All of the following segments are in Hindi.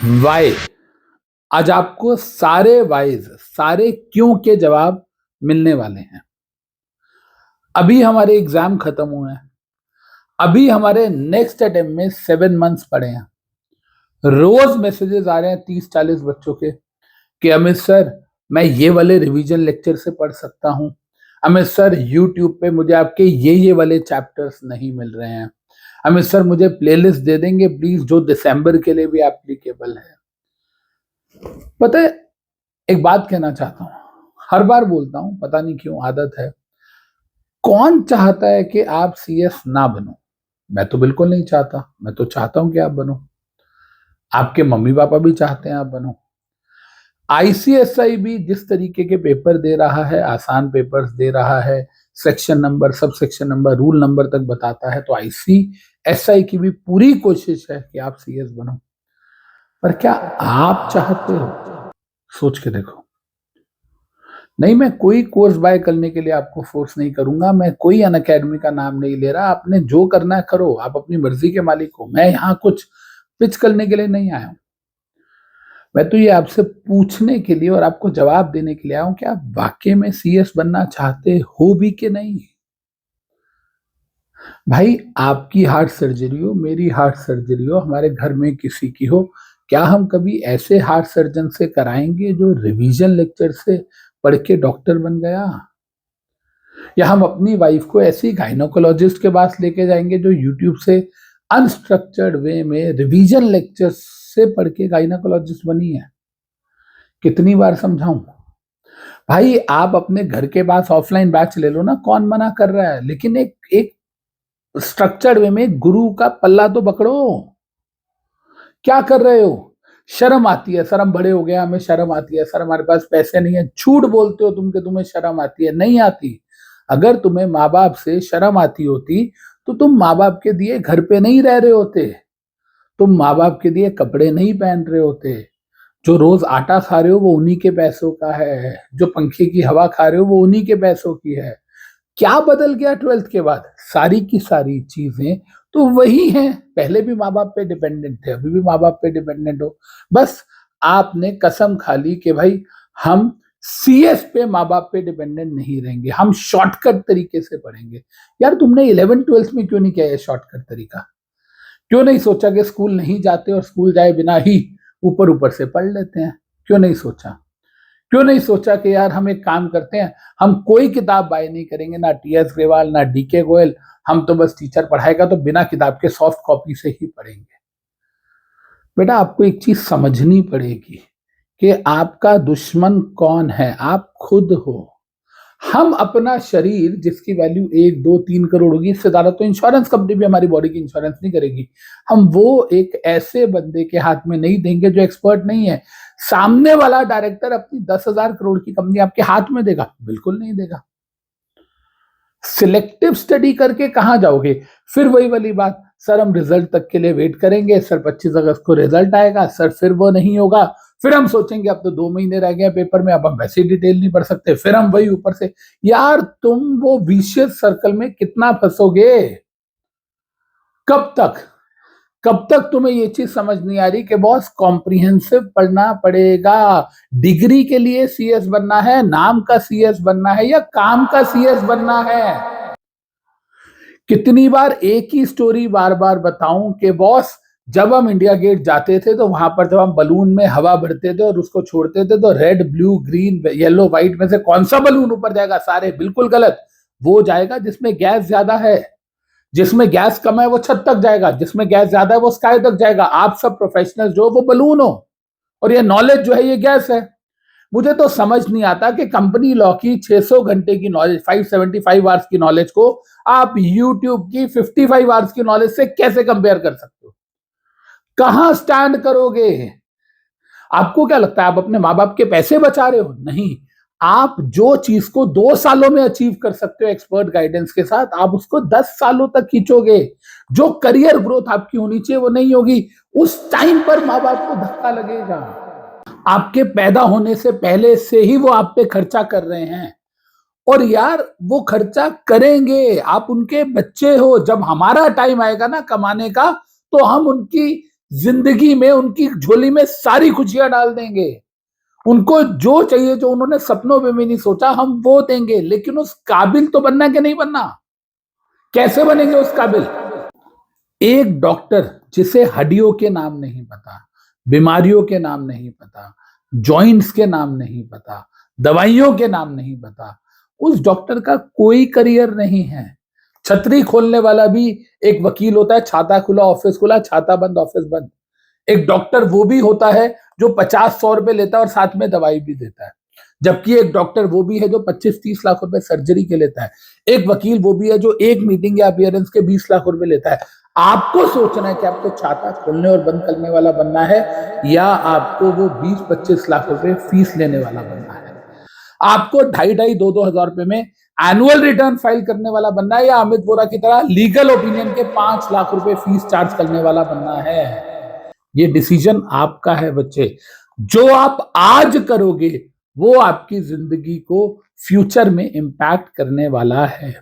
वाई। आज आपको सारे वाइज, सारे क्यों के जवाब मिलने वाले हैं। अभी हमारे एग्जाम खत्म हुए हैं, अभी हमारे नेक्स्ट अटेम्प्ट में 7 मंथ्स पड़े हैं। रोज मैसेजेस आ रहे हैं 30-40 बच्चों के कि अमित सर मैं ये वाले रिवीजन लेक्चर से पढ़ सकता हूँ, अमित सर यूट्यूब पे मुझे आपके ये वाले चैप्टर्स नहीं मिल रहे हैं, अमित सर मुझे प्लेलिस्ट दे देंगे प्लीज जो दिसंबर के लिए भी एप्लीकेबल है। पता है, एक बात कहना चाहता हूं, हर बार बोलता हूं, पता नहीं क्यों आदत है। कौन चाहता है कि आप सीएस ना बनो? मैं तो बिल्कुल नहीं चाहता। मैं तो चाहता हूं कि आप बनो, आपके मम्मी पापा भी चाहते हैं आप बनो। आईसीएसआई भी जिस तरीके के पेपर दे रहा है, आसान पेपर्स दे रहा है, section number, sub section number, rule number तक बताता है, तो आईसीएसआई की भी पूरी कोशिश है कि आप सीएस बनो। पर क्या आप चाहते हो? सोच के देखो। नहीं, मैं कोई कोर्स बाय करने के लिए आपको फोर्स नहीं करूंगा, मैं कोई अनअकैडमी का नाम नहीं ले रहा। आपने जो करना है करो, आप अपनी मर्जी के मालिक हो। मैं यहाँ कुछ पिच करने के लिए नहीं आया हूं। मैं तो ये आपसे पूछने के लिए और आपको जवाब देने के लिए आया हूं कि आप वाकई में सीएस बनना चाहते हो भी कि नहीं। भाई, आपकी हार्ट सर्जरी हो, मेरी हार्ट सर्जरी हो, हमारे घर में किसी की हो, क्या हम कभी ऐसे हार्ट सर्जन से कराएंगे जो रिवीजन लेक्चर से पढ़ के डॉक्टर बन गया? या हम अपनी वाइफ को ऐसी गायनोकोलॉजिस्ट के पास लेके जाएंगे जो यूट्यूब से अनस्ट्रक्चर्ड वे में रिवीजन लेक्चर से पढ़ के गायनोकोलॉजिस्ट बनी है? कितनी बार समझाऊं? भाई, आप अपने घर के पास ऑफलाइन बैच ले लो ना, कौन मना कर रहा है, लेकिन एक एक स्ट्रक्चर्ड वे में गुरु का पल्ला तो पकड़ो। क्या कर रहे हो? शर्म आती है, सर हम बड़े हो गए, हमें शर्म आती है, सर हमारे पास पैसे नहीं है। झूठ बोलते हो तुम कि तुम्हें शर्म आती है। नहीं आती। अगर तुम्हें माँ बाप से शर्म आती होती तो तुम माँ बाप के दिए घर पे नहीं रह रहे होते, तुम माँ बाप के दिए कपड़े नहीं पहन रहे होते। जो रोज आटा खा रहे हो वो उन्हीं के पैसों का है, जो पंखे की हवा खा रहे हो वो उन्हीं के पैसों की है। क्या बदल गया 12th के बाद? सारी की सारी चीजें तो वही हैं। पहले भी माँ बाप पे डिपेंडेंट थे, अभी भी माँ बाप पे डिपेंडेंट हो। बस आपने कसम खा ली कि भाई हम सीएस पे माँ बाप पे डिपेंडेंट नहीं रहेंगे, हम शॉर्टकट तरीके से पढ़ेंगे। यार, तुमने 11th-12th में क्यों नहीं किया ये शॉर्टकट तरीका? क्यों नहीं सोचा कि स्कूल नहीं जाते और स्कूल जाए बिना ही ऊपर ऊपर से पढ़ लेते हैं? क्यों नहीं सोचा? क्यों नहीं सोचा कि यार हम एक काम करते हैं, हम कोई किताब बाय नहीं करेंगे, ना टीएस ग्रेवाल ना डीके गोयल, हम तो बस टीचर पढ़ाएगा तो बिना किताब के सॉफ्ट कॉपी से ही पढ़ेंगे। बेटा, आपको एक चीज समझनी पड़ेगी कि आपका दुश्मन कौन है, आप खुद हो। हम अपना शरीर जिसकी वैल्यू 1, 2, 3 करोड़ होगी, इससे ज्यादा तो इंश्योरेंस कंपनी भी हमारी बॉडी की इंश्योरेंस नहीं करेगी। हम वो एक ऐसे बंदे के हाथ में नहीं देंगे जो एक्सपर्ट नहीं है। सामने वाला डायरेक्टर अपनी 10,000 करोड़ की कंपनी आपके हाथ में देगा? बिल्कुल नहीं देगा। सिलेक्टिव स्टडी करके कहां जाओगे? फिर वही वाली बात, सर हम रिजल्ट तक के लिए वेट करेंगे, सर 25 अगस्त को रिजल्ट आएगा, सर फिर वो नहीं होगा, फिर हम सोचेंगे अब तो 2 महीने रह गए पेपर में, अब हम वैसे डिटेल नहीं पढ़ सकते, फिर हम वही ऊपर से। यार, तुम वो विशियस सर्कल में कितना फंसोगे? कब तक? कब तक तुम्हें ये चीज समझ नहीं आ रही कि बॉस कॉम्प्रिहेंसिव पढ़ना पड़ेगा? डिग्री के लिए सीएस बनना है, नाम का सीएस बनना है, या काम का सीएस बनना है? कितनी बार एक ही स्टोरी बार बार बताऊं कि बॉस जब हम इंडिया गेट जाते थे तो वहां पर जब हम बलून में हवा भरते थे और उसको छोड़ते थे तो red, blue, green, yellow, white में से कौन सा बलून ऊपर जाएगा? सारे बिल्कुल गलत। वो जाएगा जिसमें गैस ज्यादा है, जिसमें गैस कम है वो छत तक जाएगा, जिसमें गैस ज्यादा है वो स्काई तक जाएगा। आप सब प्रोफेशनल जो वो बलून हो और ये नॉलेज जो है ये गैस है। मुझे तो समझ नहीं आता कि कंपनी लॉ की 600 घंटे की नॉलेज, 575 आवर्स की नॉलेज को आप यूट्यूब की 55 आवर्स की नॉलेज से कैसे कंपेयर कर सकते हो? कहां स्टैंड करोगे? आपको क्या लगता है आप अपने माँ बाप के पैसे बचा रहे हो? नहीं। आप जो चीज को 2 सालों में अचीव कर सकते हो एक्सपर्ट गाइडेंस के साथ, आप उसको 10 सालों तक खींचोगे। जो करियर ग्रोथ आपकी होनी चाहिए वो नहीं होगी। उस टाइम पर माँ बाप को धक्का लगेगा। आपके पैदा होने से पहले से ही वो आप पे खर्चा कर रहे हैं, और यार वो खर्चा करेंगे। आप उनके बच्चे हो। जब हमारा टाइम आएगा ना कमाने का, तो हम उनकी जिंदगी में उनकी झोली में सारी खुशियां डाल देंगे, उनको जो चाहिए, जो उन्होंने सपनों में भी नहीं सोचा, हम वो देंगे। लेकिन उस काबिल तो बनना कि नहीं बनना? कैसे बनेंगे उस काबिल? एक डॉक्टर जिसे हड्डियों के नाम नहीं पता, बीमारियों के नाम नहीं पता, जॉइंट्स के नाम नहीं पता, दवाइयों के नाम नहीं पता, उस डॉक्टर का कोई करियर नहीं है। छतरी खोलने वाला भी एक वकील होता है, छाता खुला ऑफिस खुला, छाता बंद ऑफिस बंद। एक डॉक्टर वो भी होता है जो 50-100 रुपए लेता है और साथ में दवाई भी देता है। जबकि एक डॉक्टर वो भी है जो 25-30 लाख रुपए सर्जरी के लेता है। एक वकील वो भी है जो एक मीटिंग या अपियरेंस के 20 लाख रुपए लेता है। आपको सोचना है कि आपको छाता खोलने और बंद करने वाला बनना है, या आपको वो 20-25 लाख रुपए फीस लेने वाला बनना है? आपको 2,500-2,000 रुपए में एनुअल रिटर्न फाइल करने वाला बनना है, या अमित बोरा की तरह लीगल ओपिनियन के 5 लाख रुपए फीस चार्ज करने वाला बनना है? ये डिसीजन आपका है बच्चे। जो आप आज करोगे वो आपकी जिंदगी को फ्यूचर में इंपैक्ट करने वाला है।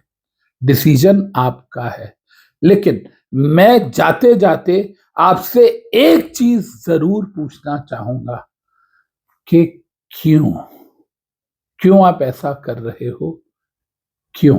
डिसीजन आपका है। लेकिन मैं जाते जाते आपसे एक चीज जरूर पूछना चाहूंगा कि क्यों क्यों आप ऐसा कर रहे हो? क्यों?